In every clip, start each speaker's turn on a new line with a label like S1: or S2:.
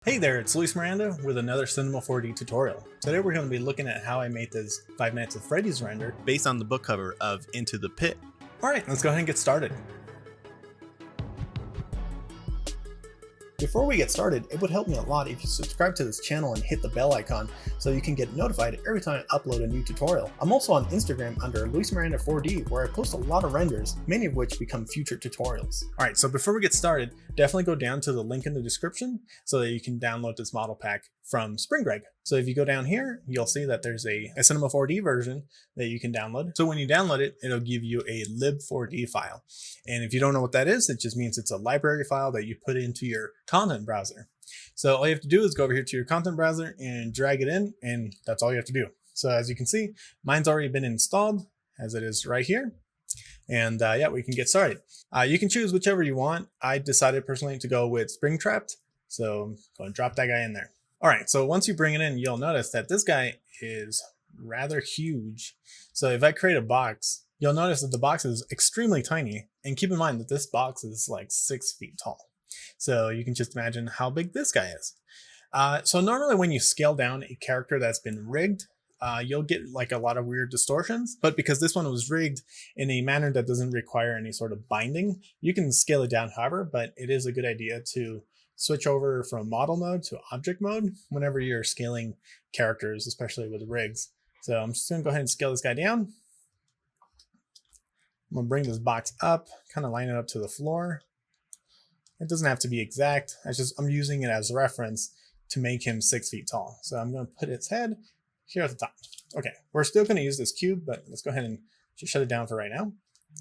S1: Hey there, it's Luis Miranda with another Cinema 4D tutorial. Today we're going to be looking at how I made this Five Nights at Freddy's render based on the book cover of Into the Pit. Alright, let's go ahead and get started. Before we get started, it would help me a lot if you subscribe to this channel and hit the bell icon so you can get notified every time I upload a new tutorial. I'm also on Instagram under Luis Miranda 4D, where I post a lot of renders, many of which become future tutorials. Alright, so before we get started, definitely go down to the link in the description so that you can download this model pack from Spring Break. So if you go down here, you'll see that there's a Cinema 4D version that you can download. So when you download it, it'll give you a lib4d file. And if you don't know what that is, it just means it's a library file that you put into your content browser. So all you have to do is go over here to your content browser and drag it in, and that's all you have to do. So as you can see, mine's already been installed as it is right here. And yeah, we can get started. You can choose whichever you want. I decided personally to go with Springtrapped. So I'm going to drop that guy in there. All right, so once you bring it in, you'll notice that this guy is rather huge. So if I create a box, you'll notice that the box is extremely tiny. And keep in mind that this box is like 6 feet tall. So you can just imagine how big this guy is. So normally when you scale down a character that's been rigged, you'll get like a lot of weird distortions. But because this one was rigged in a manner that doesn't require any sort of binding, you can scale it down however, but it is a good idea to switch over from model mode to object mode whenever you're scaling characters, especially with rigs. So I'm just going to go ahead and scale this guy down. I'm going to bring this box up, kind of line it up to the floor. It doesn't have to be exact. I'm using it as a reference to make him 6 feet tall. So I'm going to put its head here at the top. Okay, we're still going to use this cube, but let's go ahead and just shut it down for right now.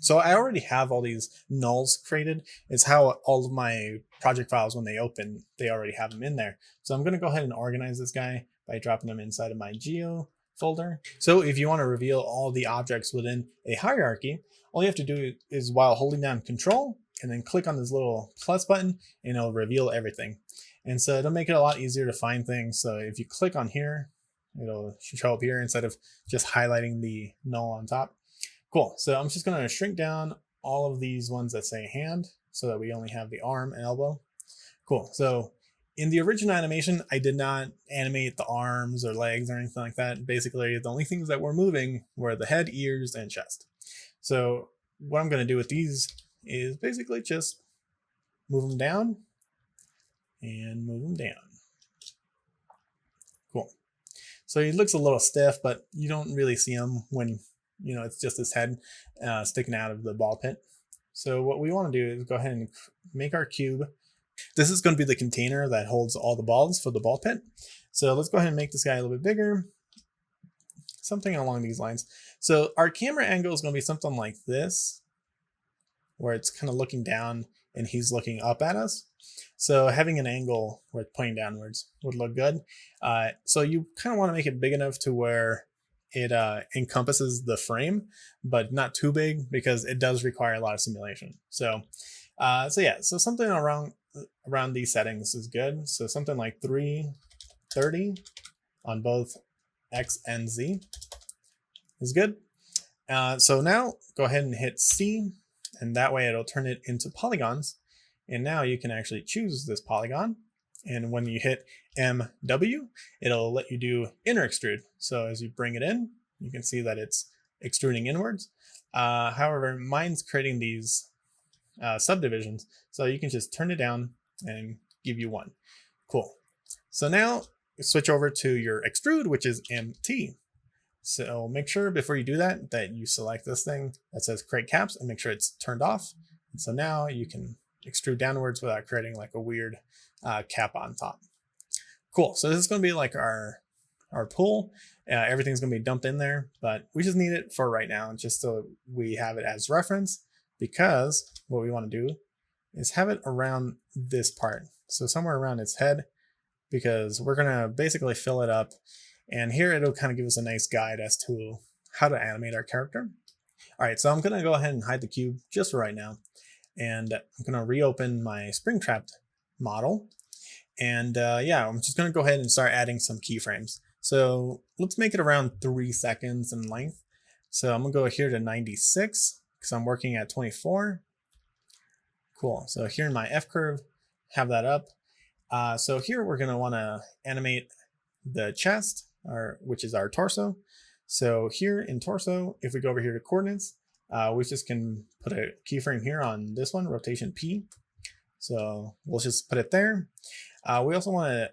S1: So I already have all these nulls created. It's how all of my project files, when they open, they already have them in there. So I'm going to go ahead and organize this guy by dropping them inside of my geo folder. So if you want to reveal all the objects within a hierarchy, all you have to do is while holding down Control and then click on this little plus button, and it'll reveal everything. And so it'll make it a lot easier to find things. So if you click on here, it'll show up here instead of just highlighting the null on top. Cool. So I'm just going to shrink down all of these ones that say hand so that we only have the arm and elbow. Cool. So in the original animation, I did not animate the arms or legs or anything like that. Basically, the only things that were moving were the head, ears, and chest. So what I'm going to do with these is basically just move them down and move them down. Cool. So he looks a little stiff, but you don't really see him when it's just his head sticking out of the ball pit. So what we want to do is go ahead and make our cube. This is going to be the container that holds all the balls for the ball pit. So let's go ahead and make this guy a little bit bigger. Something along these lines. So our camera angle is going to be something like this, where it's kind of looking down and he's looking up at us. So having an angle where it's pointing downwards would look good. So you kind of want to make it big enough to where it encompasses the frame, but not too big because it does require a lot of simulation. So something around these settings is good. So something like 330 on both X and Z is good. So now go ahead and hit C, and that way it'll turn it into polygons. And now you can actually choose this polygon. And when you hit MW, it'll let you do inner extrude. So as you bring it in, you can see that it's extruding inwards. However, mine's creating these subdivisions. So you can just turn it down and give you one. Cool. So now switch over to your extrude, which is MT. So make sure before you do that you select this thing that says create caps and make sure it's turned off. And so now you can extrude downwards without creating like a weird cap on top. Cool. So this is going to be like our pool. Everything's going to be dumped in there, but we just need it for right now, just so we have it as reference, because what we want to do is have it around this part. So somewhere around its head, because we're going to basically fill it up. And here it'll kind of give us a nice guide as to how to animate our character. All right, so I'm going to go ahead and hide the cube just for right now. And I'm going to reopen my Springtrapped model. And I'm just going to go ahead and start adding some keyframes. So let's make it around 3 seconds in length. So I'm going to go here to 96 because I'm working at 24. Cool. So here in my F curve, have that up. So here we're going to want to animate the chest, which is our torso. So here in torso, if we go over here to coordinates, we just can put a keyframe here on this one, rotation P. So we'll just put it there. We also want to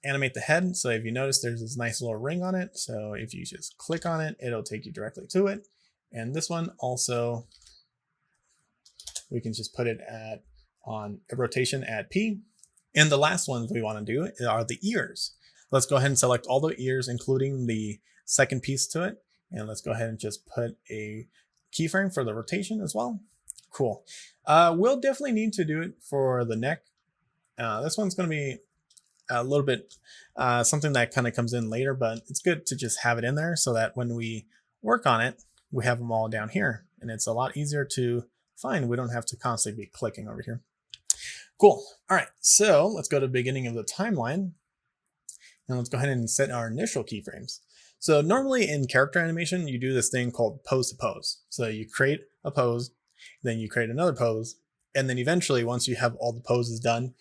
S1: animate the head. So if you notice, there's this nice little ring on it. So if you just click on it, it'll take you directly to it. And this one also, we can just put it on a rotation at P. And the last ones we want to do are the ears. Let's go ahead and select all the ears, including the second piece to it. And let's go ahead and just put a keyframe for the rotation as well. Cool. We'll definitely need to do it for the neck. This one's going to be a little bit something that kind of comes in later, but it's good to just have it in there so that when we work on it, we have them all down here. And it's a lot easier to find. We don't have to constantly be clicking over here. Cool. All right, so let's go to the beginning of the timeline. And let's go ahead and set our initial keyframes. So normally in character animation, you do this thing called pose to pose. So you create a pose, then you create another pose, and then eventually once you have all the poses done,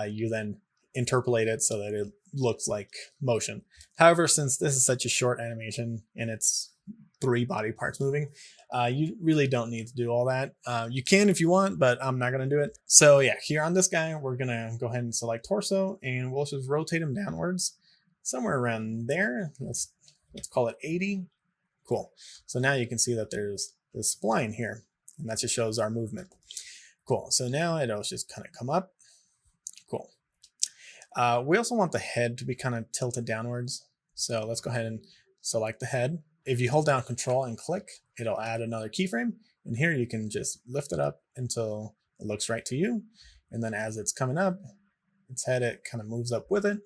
S1: you then interpolate it so that it looks like motion. However, since this is such a short animation and it's 3 body parts moving, you really don't need to do all that. You can if you want, but I'm not going to do it. So yeah, here on this guy, we're going to go ahead and select torso, and we'll just rotate him downwards somewhere around there. Let's call it 80. Cool. So now you can see that there's this spline here, and that just shows our movement. Cool. So now it'll just kind of come up. Cool. We also want the head to be kind of tilted downwards. So let's go ahead and select the head. If you hold down Control and click, it'll add another keyframe. And here you can just lift it up until it looks right to you. And then as it's coming up, its head, it kind of moves up with it.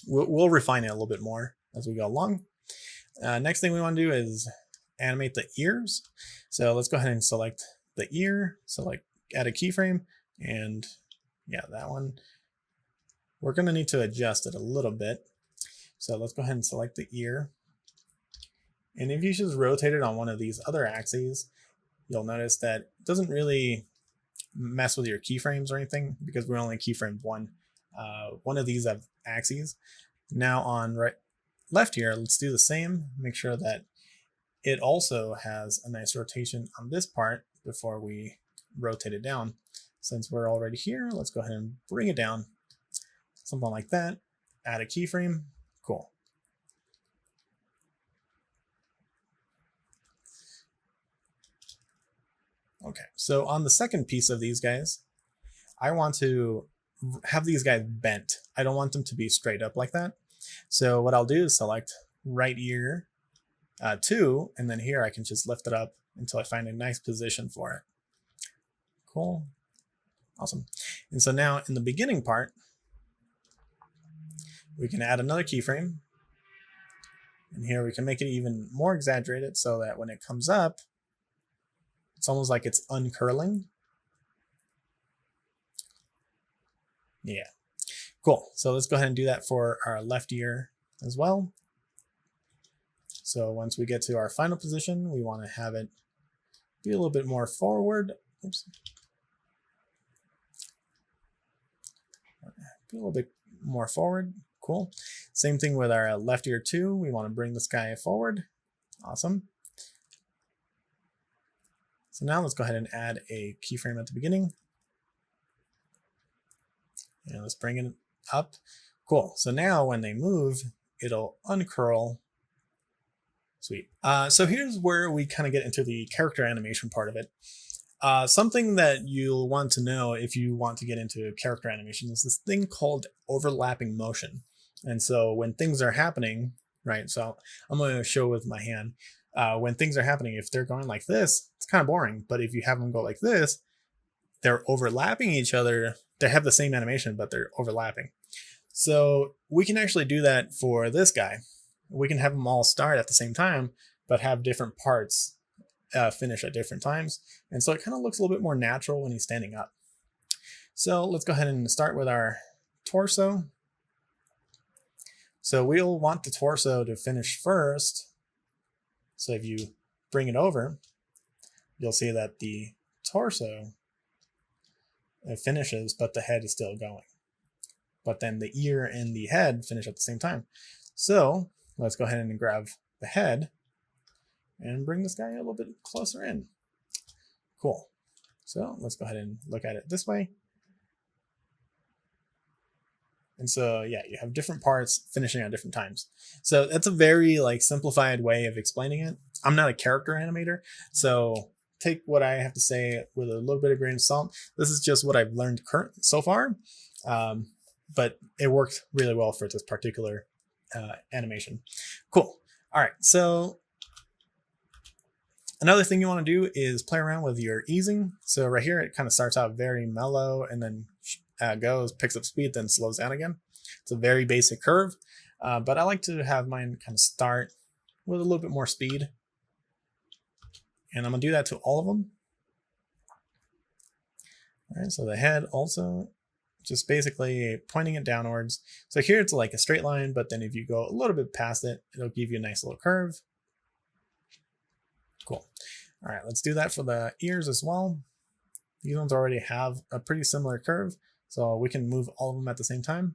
S1: We'll refine it a little bit more as we go along. Next thing we want to do is animate the ears. So let's go ahead and select the ear, add a keyframe, and yeah, that one. We're going to need to adjust it a little bit. So let's go ahead and select the ear. And if you just rotate it on one of these other axes, you'll notice that it doesn't really mess with your keyframes or anything because we only keyframed one of these axes. Now on left here, let's do the same. Make sure that it also has a nice rotation on this part before we rotate it down. Since we're already here, let's go ahead and bring it down. Something like that. Add a keyframe. Cool. Okay, so on the second piece of these guys, I want to have these guys bent. I don't want them to be straight up like that. So what I'll do is select right ear 2, and then here I can just lift it up until I find a nice position for it. Cool. Awesome. And so now in the beginning part, we can add another keyframe. And here we can make it even more exaggerated so that when it comes up, it's almost like it's uncurling. Yeah. Cool. So let's go ahead and do that for our left ear as well. So once we get to our final position, we want to have it be a little bit more forward. Oops. Be a little bit more forward. Cool. Same thing with our left ear 2. We want to bring this guy forward. Awesome. So now let's go ahead and add a keyframe at the beginning. And let's bring it up. Cool. So now when they move, it'll uncurl. Sweet. So here's where we kind of get into the character animation part of it. Something that you'll want to know if you want to get into character animation is this thing called overlapping motion. And so when things are happening, right? So I'm going to show with my hand. When things are happening, if they're going like this, it's kind of boring. But if you have them go like this, they're overlapping each other. They have the same animation, but they're overlapping. So we can actually do that for this guy. We can have them all start at the same time, but have different parts finish at different times. And so it kind of looks a little bit more natural when he's standing up. So let's go ahead and start with our torso. So we'll want the torso to finish first. So if you bring it over, you'll see that the torso, it finishes, but the head is still going. but then the ear and the head finish at the same time. So let's go ahead and grab the head and bring this guy a little bit closer in. Cool. So let's go ahead and look at it this way. And so, yeah, you have different parts finishing at different times. So that's a very like simplified way of explaining it. I'm not a character animator, so take what I have to say with a little bit of grain of salt. This is just what I've learned so far, but it worked really well for this particular animation. Cool. All right, so another thing you want to do is play around with your easing. So right here, it kind of starts out very mellow and then picks up speed, then slows down again. It's a very basic curve, but I like to have mine kind of start with a little bit more speed. And I'm gonna do that to all of them. All right, so the head also just basically pointing it downwards. So here it's like a straight line, but then if you go a little bit past it, it'll give you a nice little curve. Cool. All right, let's do that for the ears as well. These ones already have a pretty similar curve, so we can move all of them at the same time.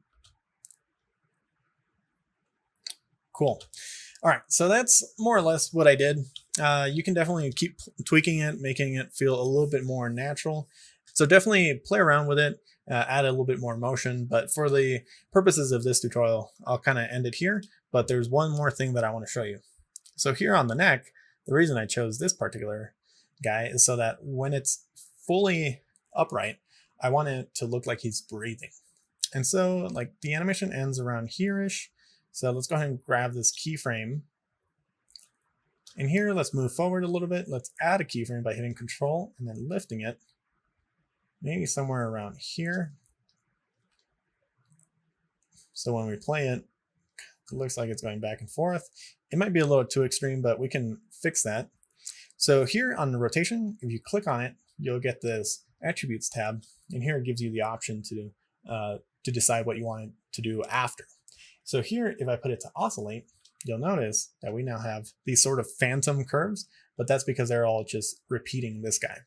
S1: Cool. All right, so that's more or less what I did. You can definitely keep tweaking it, making it feel a little bit more natural. So definitely play around with it, add a little bit more motion. But for the purposes of this tutorial, I'll kind of end it here. But there's one more thing that I want to show you. So here on the neck, the reason I chose this particular guy is so that when it's fully upright, I want it to look like he's breathing. And so like the animation ends around here-ish. So let's go ahead and grab this keyframe. And here, let's move forward a little bit. Let's add a keyframe by hitting Control and then lifting it. Maybe somewhere around here. So when we play it, it looks like it's going back and forth. It might be a little too extreme, but we can fix that. So here on the rotation, if you click on it, you'll get this Attributes tab. And here it gives you the option to decide what you want it to do after. So here, if I put it to oscillate, you'll notice that we now have these sort of phantom curves, but that's because they're all just repeating this guy.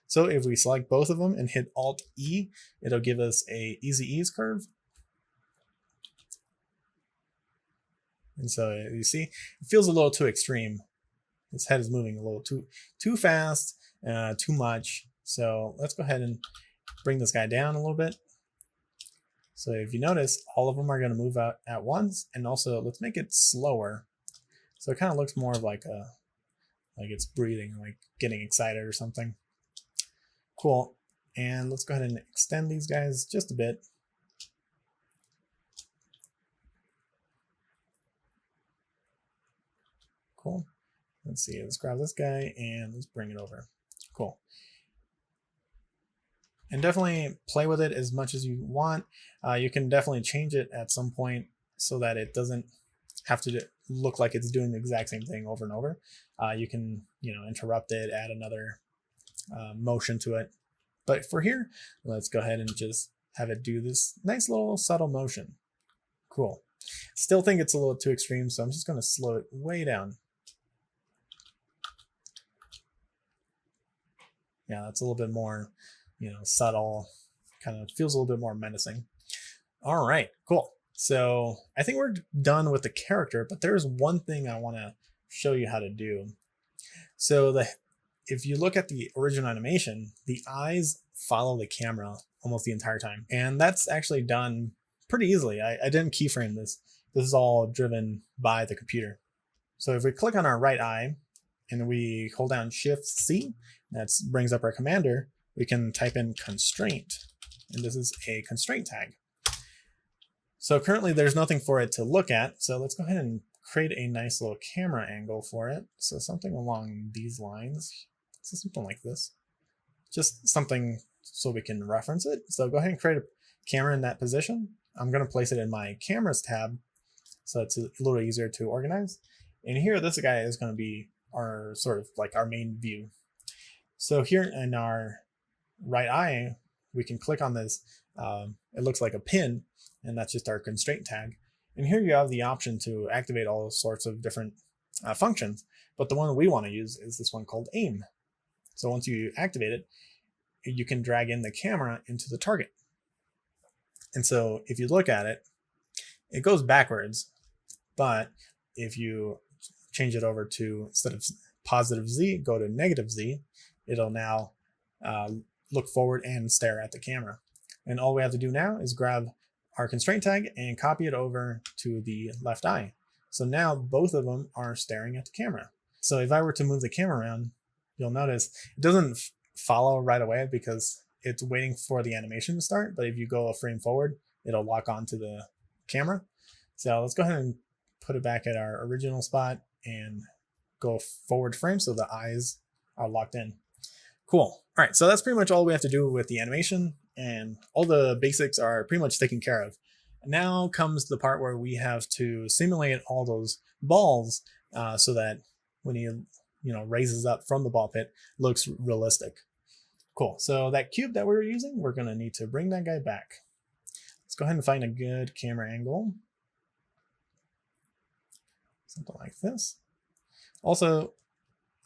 S1: So if we select both of them and hit Alt-E, it'll give us a easy ease curve. And so you see, it feels a little too extreme. His head is moving a little too fast, too much. So let's go ahead and bring this guy down a little bit. So if you notice, all of them are going to move out at once, and also let's make it slower. So it kind of looks more of like it's breathing, like getting excited or something. Cool. And let's go ahead and extend these guys just a bit. Cool. Let's see, let's grab this guy and let's bring it over. Cool. And definitely play with it as much as you want. You can definitely change it at some point so that it doesn't have to look like it's doing the exact same thing over and over. You can, interrupt it, add another motion to it. But for here, let's go ahead and just have it do this nice little subtle motion. Cool. Still think it's a little too extreme, so I'm just going to slow it way down. Yeah, that's a little bit more, subtle, kind of feels a little bit more menacing. All right, cool. So I think we're done with the character, but there's one thing I want to show you how to do. So if you look at the original animation, the eyes follow the camera almost the entire time. And that's actually done pretty easily. I didn't keyframe this. This is all driven by the computer. So if we click on our right eye and we hold down Shift-C, that brings up our commander, we can type in constraint. And this is a constraint tag. So currently there's nothing for it to look at. So let's go ahead and create a nice little camera angle for it. So something along these lines. So something like this. Just something so we can reference it. So go ahead and create a camera in that position. I'm going to place it in my cameras tab so it's a little easier to organize. And here this guy is going to be our sort of like our main view. So here in our right eye, we can click on this. It looks like a pin, and that's just our constraint tag. And here you have the option to activate all sorts of different functions, but the one we want to use is this one called aim. So once you activate it, you can drag in the camera into the target. And so if you look at it, it goes backwards. But if you change it over to, instead of positive Z, go to negative Z, it'll now look forward and stare at the camera. And all we have to do now is grab our constraint tag and copy it over to the left eye. So now both of them are staring at the camera. So if I were to move the camera around, you'll notice it doesn't follow right away because it's waiting for the animation to start. But if you go a frame forward, it'll lock onto the camera. So let's go ahead and put it back at our original spot and go forward frame so the eyes are locked in. Cool. All right, so that's pretty much all we have to do with the animation, and all the basics are pretty much taken care of. Now comes the part where we have to simulate all those balls so that when he raises up from the ball pit, looks realistic. Cool. So that cube that we were using, we're going to need to bring that guy back. Let's go ahead and find a good camera angle. Something like this. Also,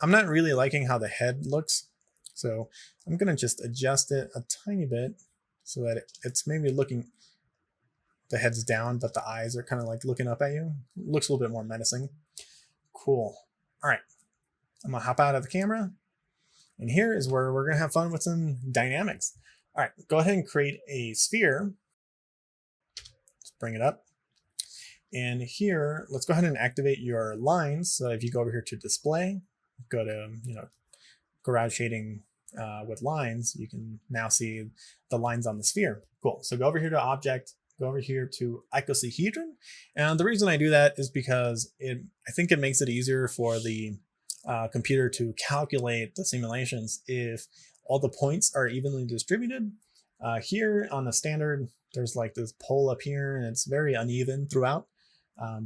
S1: I'm not really liking how the head looks, so I'm going to just adjust it a tiny bit so that it's maybe looking, the head's down, but the eyes are kind of like looking up at you. It looks a little bit more menacing. Cool. All right. I'm going to hop out of the camera. And here is where we're going to have fun with some dynamics. All right. Go ahead and create a sphere. Let's bring it up. And here, let's go ahead and activate your lines. So if you go over here to display, go to, garage shading with lines, you can now see the lines on the sphere. Cool. So go over here to object, go over here to icosahedron. And the reason I do that is because I think it makes it easier for the computer to calculate the simulations if all the points are evenly distributed. Here on the standard, there's like this pole up here and it's very uneven throughout.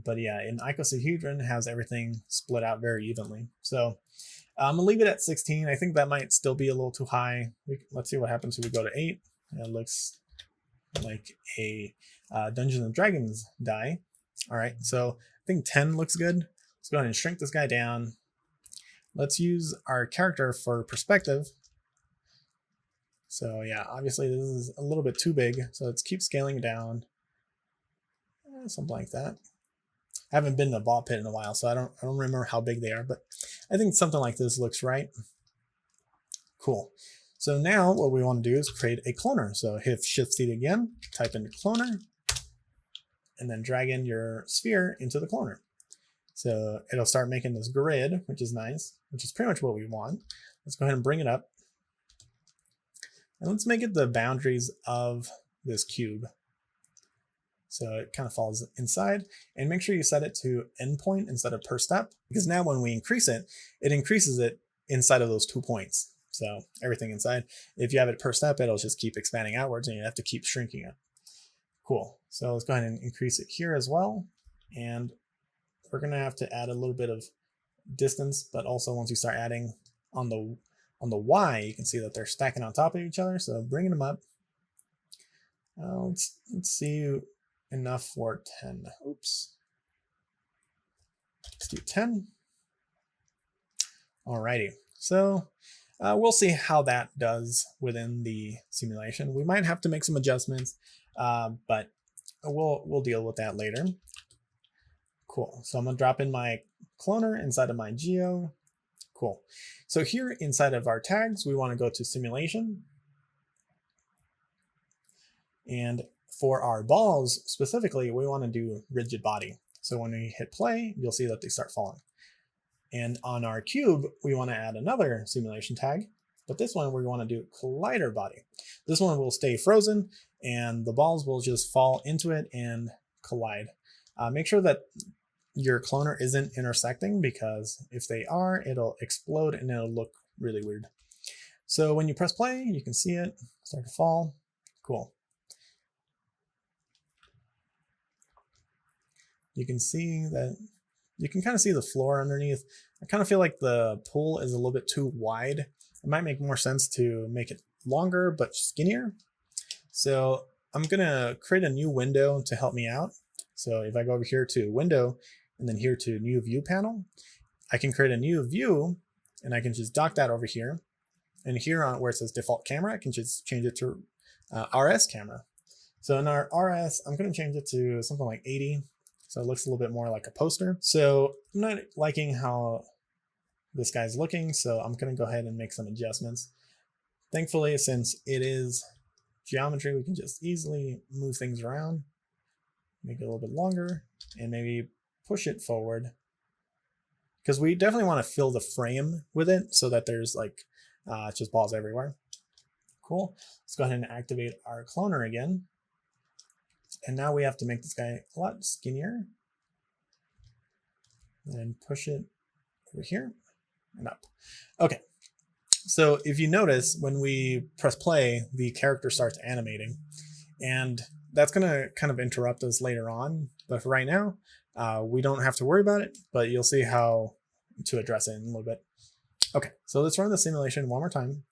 S1: But yeah, in icosahedron it has everything split out very evenly. So I'm gonna leave it at 16. I think that might still be a little too high. Let's see what happens if we go to 8. It looks like a Dungeons and Dragons die. All right, so I think 10 looks good. Let's go ahead and shrink this guy down. Let's use our character for perspective. So yeah, obviously this is a little bit too big, so let's keep scaling down. Something like that. I haven't been in a ball pit in a while, so I don't remember how big they are, but I think something like this looks right. Cool. So now what we want to do is create a cloner. So hit Shift-C again, type in cloner, and then drag in your sphere into the cloner. So it'll start making this grid, which is nice, which is pretty much what we want. Let's go ahead and bring it up. And let's make it the boundaries of this cube. So it kind of falls inside, and make sure you set it to endpoint instead of per step, because now when we increase it, it increases it inside of those 2 points. So everything inside. If you have it per step, it'll just keep expanding outwards and you have to keep shrinking it. Cool. So let's go ahead and increase it here as well. And we're going to have to add a little bit of distance, but also once you start adding on the Y, you can see that they're stacking on top of each other. So bringing them up. Let's see. Enough for 10. Oops. Let's do 10. Alrighty. So we'll see how that does within the simulation. We might have to make some adjustments, but we'll deal with that later. Cool. So I'm gonna drop in my cloner inside of my geo. Cool. So here inside of our tags, we want to go to simulation. And for our balls specifically, we want to do rigid body. So when we hit play, you'll see that they start falling. And on our cube, we want to add another simulation tag, but this one we want to do collider body. This one will stay frozen and the balls will just fall into it and collide. Make sure that your cloner isn't intersecting, because if they are, it'll explode and it'll look really weird. So when you press play, you can see it start to fall. Cool. You can see that you can kind of see the floor underneath. I kind of feel like the pool is a little bit too wide. It might make more sense to make it longer but skinnier. So I'm gonna create a new window to help me out. So if I go over here to window and then here to new view panel, I can create a new view and I can just dock that over here. And here on where it says default camera, I can just change it to RS camera. So in our RS, I'm going to change it to something like 80. So it looks a little bit more like a poster. So I'm not liking how this guy's looking, so I'm going to go ahead and make some adjustments. Thankfully, since it is geometry, we can just easily move things around, make it a little bit longer, and maybe push it forward. Because we definitely want to fill the frame with it so that there's like just balls everywhere. Cool. Let's go ahead and activate our cloner again. And now we have to make this guy a lot skinnier. And push it over here and up. Okay. So if you notice, when we press play, the character starts animating. And that's going to kind of interrupt us later on. But for right now, we don't have to worry about it. But you'll see how to address it in a little bit. Okay, so let's run the simulation one more time.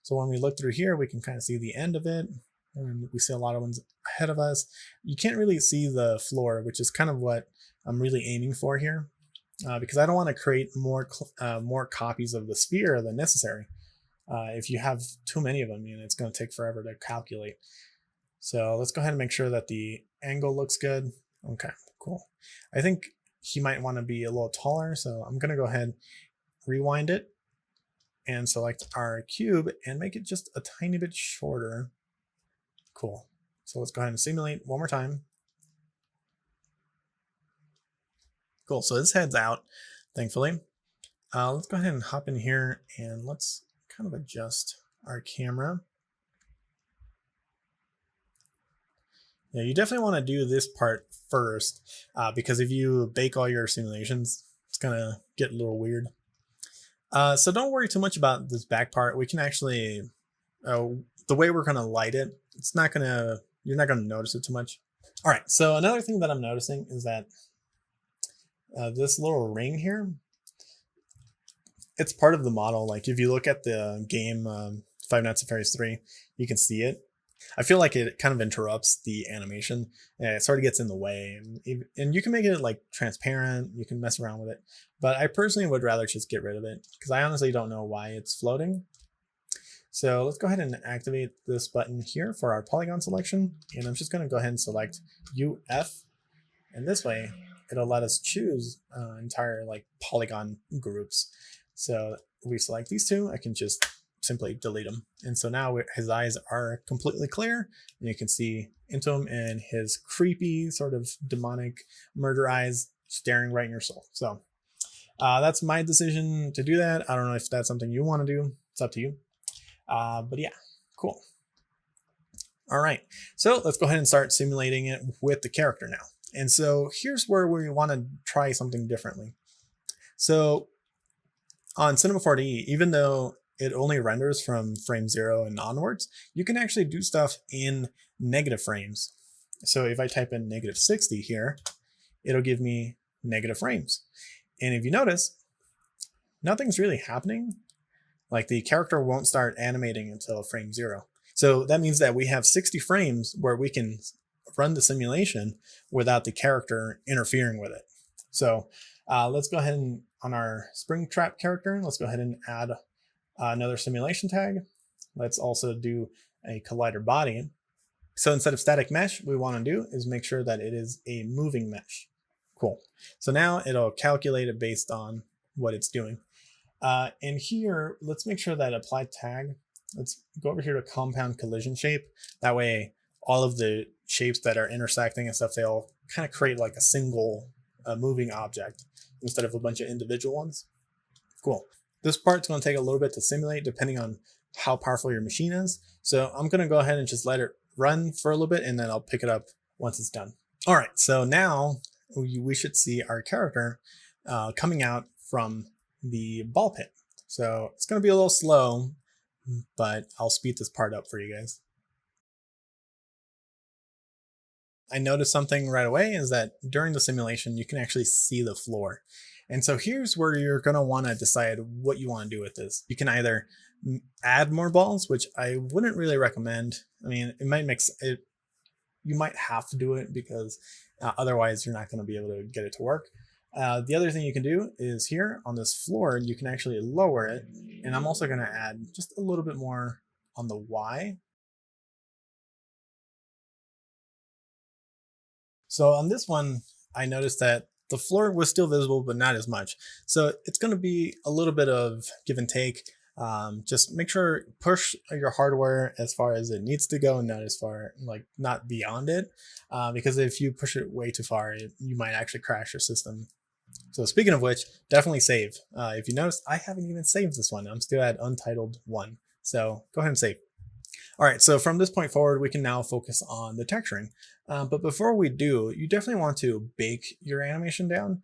S1: So when we look through here, we can kind of see the end of it, and we see a lot of ones ahead of us. You can't really see the floor, which is kind of what I'm really aiming for here, because I don't want to create more copies of the sphere than necessary. If you have too many of them, it's going to take forever to calculate. So let's go ahead and make sure that the angle looks good. Okay, cool. I think he might want to be a little taller, so I'm going to go ahead, rewind it, and select our cube and make it just a tiny bit shorter. Cool. So let's go ahead and simulate one more time. Cool. So this heads out, thankfully. Let's go ahead and hop in here and let's kind of adjust our camera. Yeah, you definitely want to do this part first, because if you bake all your simulations, it's going to get a little weird. So don't worry too much about this back part. We can actually, the way we're going to light it, you're not going to notice it too much. All right. So another thing that I'm noticing is that this little ring here, it's part of the model. Like if you look at the game Five Nights at Freddy's 3, you can see it. I feel like it kind of interrupts the animation, and it sort of gets in the way. And you can make it like transparent. You can mess around with it, but I personally would rather just get rid of it because I honestly don't know why it's floating. So let's go ahead and activate this button here for our polygon selection, and I'm just going to go ahead and select UF, and this way it'll let us choose entire like polygon groups. So we select these two. I can just simply delete them. And so now his eyes are completely clear and you can see into him and his creepy sort of demonic murder eyes staring right in your soul. So that's my decision to do that. I don't know if that's something you want to do. It's up to you. But yeah, cool. All right, so let's go ahead and start simulating it with the character now. And so here's where we want to try something differently. So on Cinema 4D, even though it only renders from frame 0 and onwards, you can actually do stuff in negative frames. So if I type in -60 here, it'll give me negative frames. And if you notice, nothing's really happening. Like the character won't start animating until frame 0. So that means that we have 60 frames where we can run the simulation without the character interfering with it. So let's go ahead and on our Springtrap character, let's go ahead and add another simulation tag. Let's also do a collider body. So instead of static mesh, what we want to do is make sure that it is a moving mesh. Cool. So now it'll calculate it based on what it's doing. And here, let's make sure that apply tag. Let's go over here to compound collision shape. That way, all of the shapes that are intersecting and stuff, they'll kind of create like a single moving object instead of a bunch of individual ones. Cool. This part's going to take a little bit to simulate depending on how powerful your machine is. So I'm going to go ahead and just let it run for a little bit and then I'll pick it up once it's done. All right, so now we should see our character coming out from the ball pit. So it's going to be a little slow, but I'll speed this part up for you guys. I noticed something right away is that during the simulation, you can actually see the floor. And so here's where you're going to want to decide what you want to do with this. You can either add more balls, which I wouldn't really recommend. I mean, it might mix it. You might have to do it because otherwise you're not going to be able to get it to work. The other thing you can do is here on this floor, you can actually lower it. And I'm also going to add just a little bit more on the Y. So on this one, I noticed that the floor was still visible, but not as much. So it's going to be a little bit of give and take. Just make sure push your hardware as far as it needs to go, and not as far, like not beyond it, because if you push it way too far, you might actually crash your system. So speaking of which, definitely save. If you notice, I haven't even saved this one. I'm still at Untitled 1. So go ahead and save. All right, so from this point forward, we can now focus on the texturing. But before we do, you definitely want to bake your animation down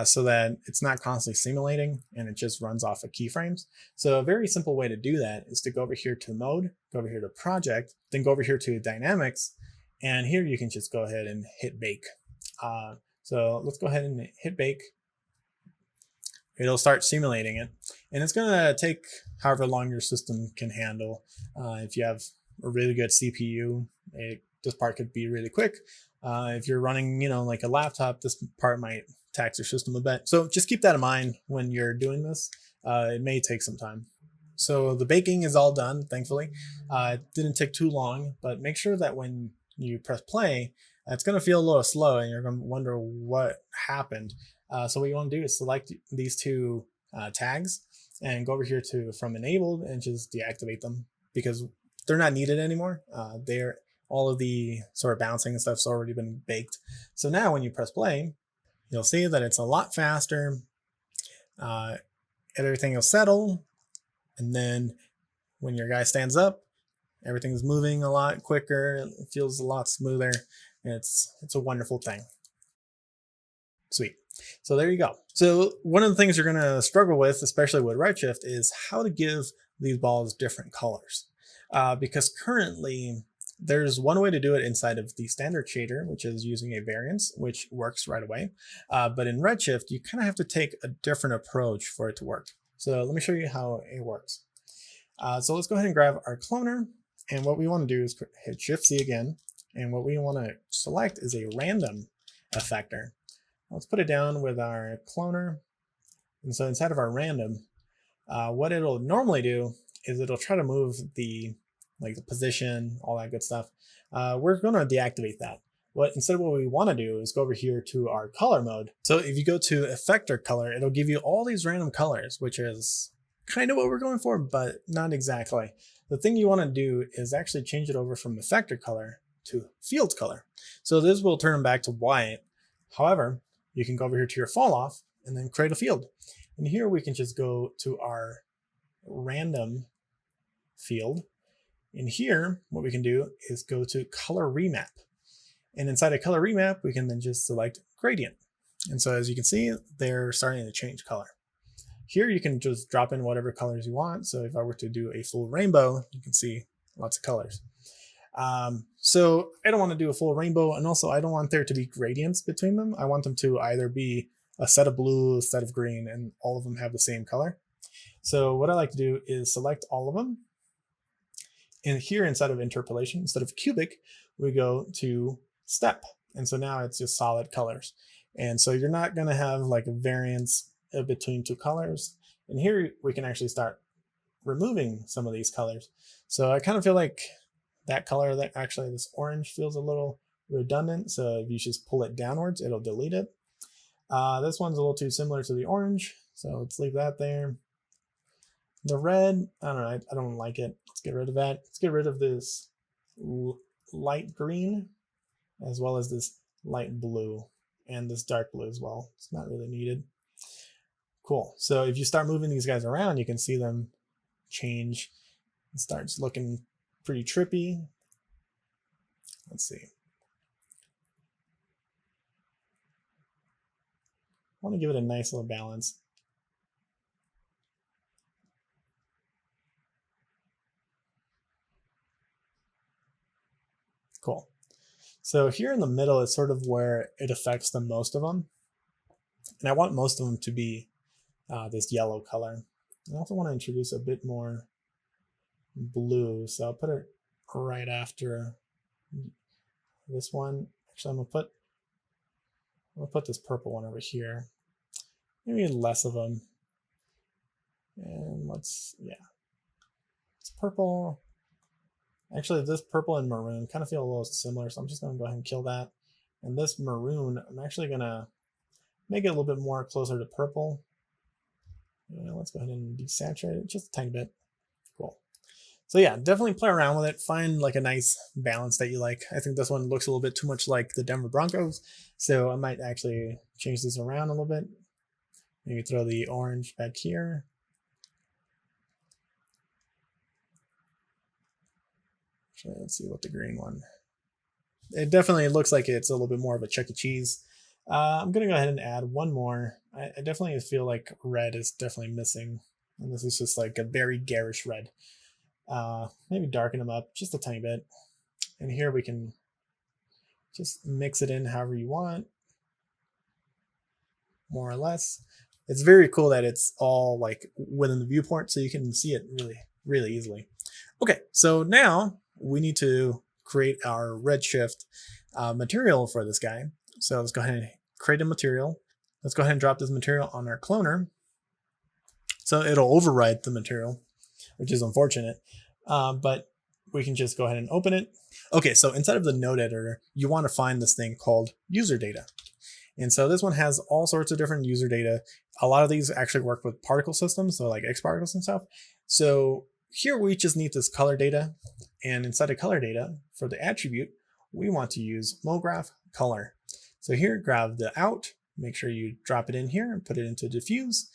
S1: so that it's not constantly simulating and it just runs off of keyframes. So a very simple way to do that is to go over here to Mode, go over here to Project, then go over here to Dynamics, and here you can just go ahead and hit Bake. So let's go ahead and hit Bake. It'll start simulating it, and it's going to take however long your system can handle. If you have a really good CPU, this part could be really quick. If you're running, like a laptop, this part might tax your system a bit. So just keep that in mind when you're doing this. It may take some time. So the baking is all done, thankfully. It didn't take too long, but make sure that when you press play, it's going to feel a little slow, and you're going to wonder what happened. So what you want to do is select these two tags and go over here to from enabled and just deactivate them because they're not needed anymore. All of the sort of bouncing and stuff's already been baked. So now when you press play, you'll see that it's a lot faster. Everything will settle, and then when your guy stands up, everything's moving a lot quicker. It feels a lot smoother. It's a wonderful thing. Sweet. So there you go. So one of the things you're going to struggle with, especially with Redshift, is how to give these balls different colors. Because currently there's one way to do it inside of the standard shader, which is using a variance, which works right away. But in Redshift, you kind of have to take a different approach for it to work. So let me show you how it works. So let's go ahead and grab our cloner. And what we want to do is hit Shift-C again. And what we want to select is a random effector. Let's put it down with our cloner. And so inside of our random, what it'll normally do is it'll try to move the position, all that good stuff. We're going to deactivate that. Instead what we want to do is go over here to our color mode. So if you go to effector color, it'll give you all these random colors, which is kind of what we're going for, but not exactly. The thing you want to do is actually change it over from effector color to field color. So this will turn them back to white. However, you can go over here to your fall off and then create a field. And here we can just go to our random field. And here, what we can do is go to color remap. And inside of color remap, we can then just select gradient. And so as you can see, they're starting to change color. Here you can just drop in whatever colors you want. So if I were to do a full rainbow, you can see lots of colors. So I don't want to do a full rainbow, and also I don't want there to be gradients between them. I want them to either be a set of blue, a set of green, and all of them have the same color. So what I like to do is select all of them. And here inside of interpolation, instead of cubic, we go to step. And so now it's just solid colors. And so you're not going to have like a variance between two colors. And here we can actually start removing some of these colors. So I kind of feel like that color, this orange feels a little redundant. So if you just pull it downwards, it'll delete it. This one's a little too similar to the orange. So let's leave that there. The red, I don't know, I don't like it. Let's get rid of that. Let's get rid of this light green as well as this light blue and this dark blue as well. It's not really needed. Cool. So if you start moving these guys around, you can see them change. It starts looking pretty trippy. Let's see. I want to give it a nice little balance. Cool. So here in the middle is sort of where it affects the most of them. And I want most of them to be this yellow color. I also want to introduce a bit more blue. So I'll put it right after this one. Actually, I'm gonna put this purple one over here. Maybe less of them. And it's purple. Actually, this purple and maroon kind of feel a little similar, so I'm just going to go ahead and kill that. And this maroon, I'm actually going to make it a little bit more closer to purple. Let's go ahead and desaturate it just a tiny bit. Cool. So yeah, definitely play around with it. Find like a nice balance that you like. I think this one looks a little bit too much like the Denver Broncos, so I might actually change this around a little bit. Maybe throw the orange back here. Actually, let's see what the green one. It definitely looks like it's a little bit more of a Chuck E. Cheese. I'm gonna go ahead and add one more. I definitely feel like red is definitely missing, and this is just like a very garish red. Maybe darken them up just a tiny bit, and here we can just mix it in however you want, more or less. It's very cool that it's all like within the viewport, so you can see it really easily. Okay, so now we need to create our Redshift material for this guy. So let's go ahead and create a material. Let's go ahead and drop this material on our cloner. So it'll override the material, which is unfortunate, but we can just go ahead and open it. Okay, so inside of the node editor, you want to find this thing called user data. And so this one has all sorts of different user data. A lot of these actually work with particle systems, so like X particles and stuff. So here we just need this color data. And inside of color data, for the attribute, we want to use MoGraph color. So here, grab the out, make sure you drop it in here and put it into diffuse.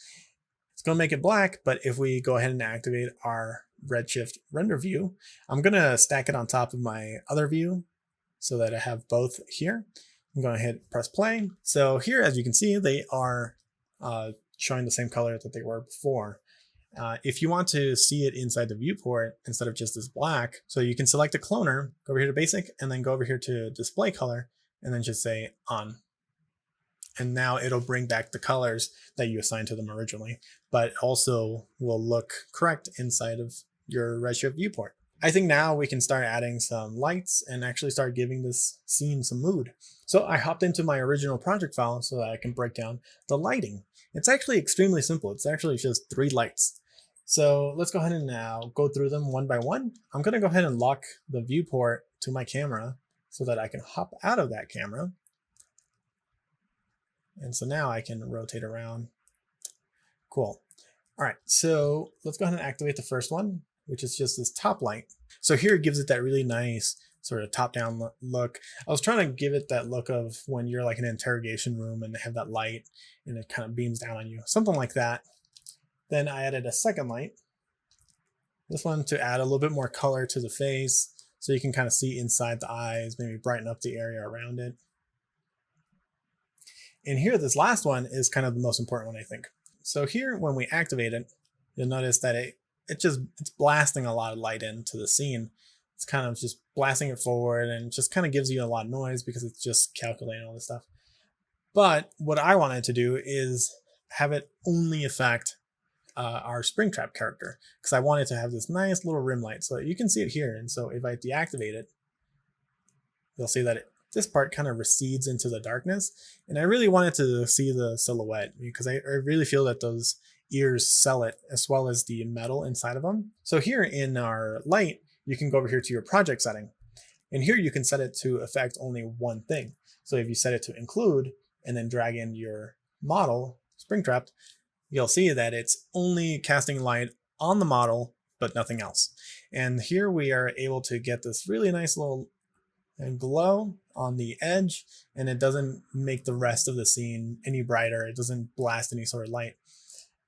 S1: It's going to make it black, but if we go ahead and activate our Redshift render view, I'm going to stack it on top of my other view so that I have both here. I'm going to hit press play. So here, as you can see, they are showing the same color that they were before. If you want to see it inside the viewport instead of just this black, so you can select a cloner, go over here to basic, and then go over here to display color, and then just say on. And now it'll bring back the colors that you assigned to them originally, but also will look correct inside of your Redshift viewport. I think now we can start adding some lights and actually start giving this scene some mood. So I hopped into my original project file so that I can break down the lighting. It's actually extremely simple. It's actually just 3 lights. So let's go ahead and now go through them one by one. I'm going to go ahead and lock the viewport to my camera so that I can hop out of that camera. And so now I can rotate around. Cool. All right, so let's go ahead and activate the first one, which is just this top light. So here it gives it that really nice sort of top-down look. I was trying to give it that look of when you're like in an interrogation room and they have that light and it kind of beams down on you, something like that. Then I added a second light, this one to add a little bit more color to the face so you can kind of see inside the eyes, maybe brighten up the area around it. And here, this last one is kind of the most important one, I think. So here, when we activate it, you'll notice that it's blasting a lot of light into the scene. It's kind of just blasting it forward and just kind of gives you a lot of noise because it's just calculating all this stuff. But what I wanted to do is have it only affect our Springtrap character, because I wanted to have this nice little rim light. So you can see it here. And so if I deactivate it, you'll see that this part kind of recedes into the darkness. And I really wanted to see the silhouette because I really feel that those ears sell it, as well as the metal inside of them. So here in our light, you can go over here to your project setting. And here you can set it to affect only one thing. So if you set it to include and then drag in your model, Springtrap, you'll see that it's only casting light on the model, but nothing else. And here we are able to get this really nice little glow on the edge, and it doesn't make the rest of the scene any brighter. It doesn't blast any sort of light.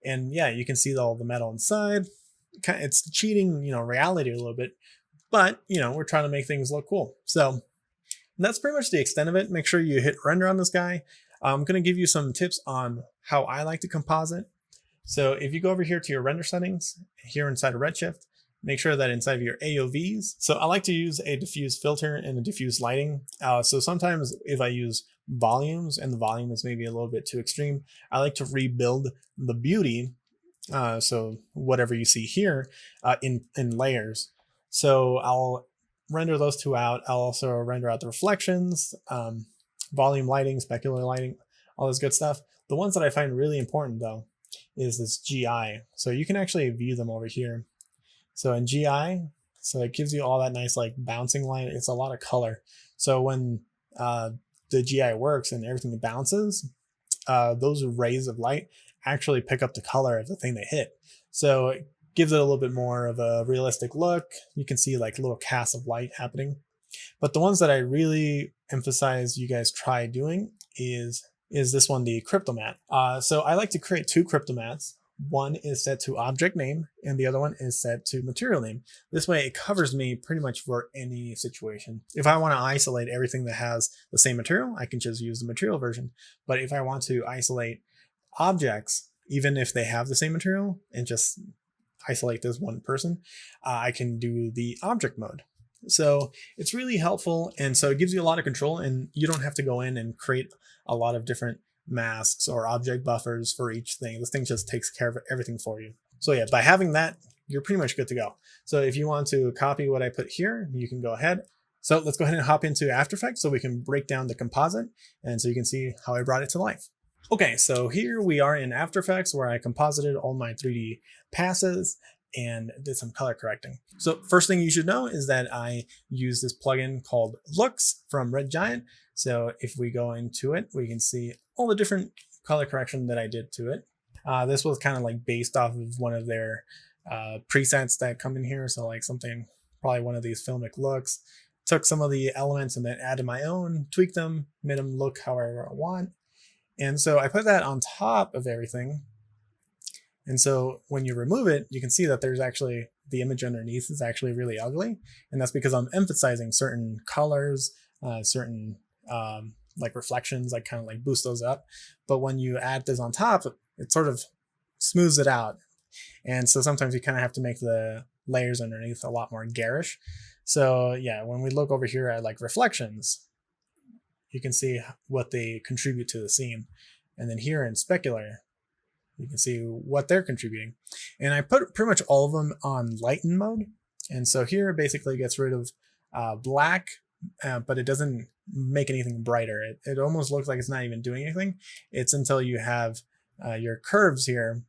S1: And yeah, you can see all the metal inside. It's cheating, reality a little bit, but we're trying to make things look cool. So that's pretty much the extent of it. Make sure you hit render on this guy. I'm going to give you some tips on how I like to composite. So if you go over here to your render settings here inside of Redshift, make sure that inside of your AOVs. So I like to use a diffuse filter and a diffuse lighting. So sometimes if I use volumes and the volume is maybe a little bit too extreme, I like to rebuild the beauty. So whatever you see here in layers. So I'll render those 2 out. I'll also render out the reflections, volume lighting, specular lighting, all this good stuff. The ones that I find really important though is this GI. So you can actually view them over here. So in GI, So it gives you all that nice like bouncing light. It's a lot of color. So when the GI works and everything bounces, those rays of light actually pick up the color of the thing they hit. So it gives it a little bit more of a realistic look. You can see like little casts of light happening. But the ones that I really emphasize you guys try doing is this one, the Cryptomat. So I like to create two Cryptomats. One is set to object name and the other one is set to material name. This way it covers me pretty much for any situation. If I want to isolate everything that has the same material, I can just use the material version. But if I want to isolate objects, even if they have the same material, and just isolate this one person, I can do the object mode. So it's really helpful, and so it gives you a lot of control, and you don't have to go in and create a lot of different masks or object buffers for each thing. This thing just takes care of everything for you. So yeah, by having that, you're pretty much good to go. So if you want to copy what I put here, you can go ahead. So let's go ahead and hop into After Effects so we can break down the composite, and so you can see how I brought it to life. Okay, so here we are in After Effects where I composited all my 3D passes and did some color correcting. So first thing you should know is that I use this plugin called Looks from Red Giant. So if we go into it, we can see all the different color correction that I did to it. This was kind of like based off of one of their presets that come in here. So like something, probably one of these filmic looks. Took some of the elements and then added my own, tweaked them, made them look however I want. And so I put that on top of everything. And so when you remove it, you can see that there's actually the image underneath is actually really ugly. And that's because I'm emphasizing certain colors, certain like reflections, like kind of like boost those up. But when you add this on top, it sort of smooths it out. And so sometimes you kind of have to make the layers underneath a lot more garish. So yeah, when we look over here at like reflections, you can see what they contribute to the scene. And then here in specular, you can see what they're contributing. And I put pretty much all of them on lighten mode. And so here it basically gets rid of black, but it doesn't make anything brighter. It almost looks like it's not even doing anything. It's until you have your curves here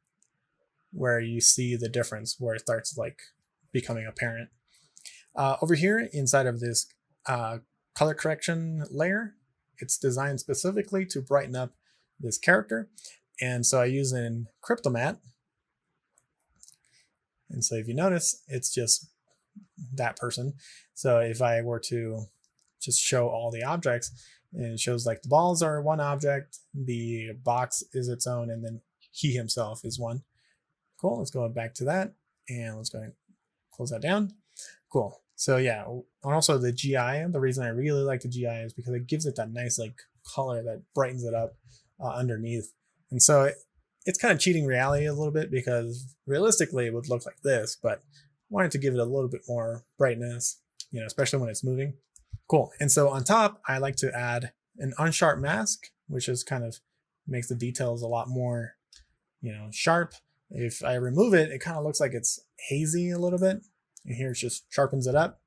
S1: where you see the difference, where it starts like becoming apparent. Over here inside of this color correction layer, it's designed specifically to brighten up this character. And so I use an Cryptomat. And so if you notice, it's just that person. So if I were to just show all the objects, and it shows like the balls are one object, the box is its own, and then he himself is one. Cool, let's go back to that. And let's go ahead and close that down. Cool. So yeah, and also the GI, the reason I really like the GI is because it gives it that nice like color that brightens it up underneath. And so it's kind of cheating reality a little bit, because realistically it would look like this, but I wanted to give it a little bit more brightness, you know, especially when it's moving. Cool. And so on top, I like to add an unsharp mask, which is kind of makes the details a lot more, you know, sharp. If I remove it, it kind of looks like it's hazy a little bit. And here it just sharpens it up.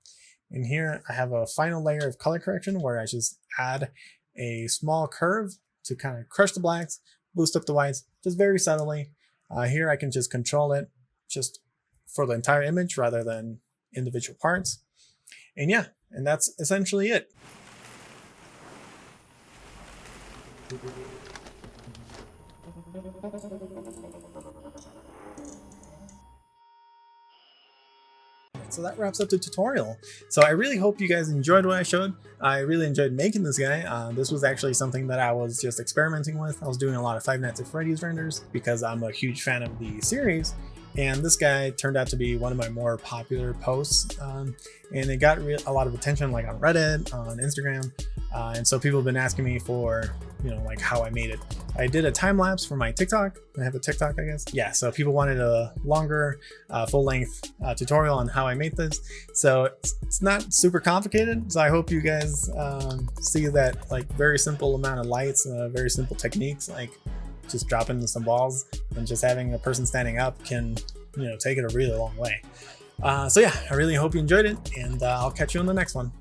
S1: And here I have a final layer of color correction where I just add a small curve to kind of crush the blacks, boost up the whites, just very subtly. Here I can just control it just for the entire image rather than individual parts. And yeah, and that's essentially it. So that wraps up the tutorial. So I really hope you guys enjoyed what I showed. I really enjoyed making this guy. This was actually something that I was just experimenting with. I was doing a lot of Five Nights at Freddy's renders because I'm a huge fan of the series. And this guy turned out to be one of my more popular posts. And it got a lot of attention, like on Reddit, on Instagram. And so people have been asking me for, you know, like how I made it. I did a time lapse for my TikTok. I have a TikTok, I guess. Yeah, so people wanted a longer, full-length tutorial on how I made this. So it's not super complicated. So I hope you guys see that like very simple amount of lights, very simple techniques, like just dropping some balls and just having a person standing up can, you know, take it a really long way. So yeah, I really hope you enjoyed it, and I'll catch you on the next one.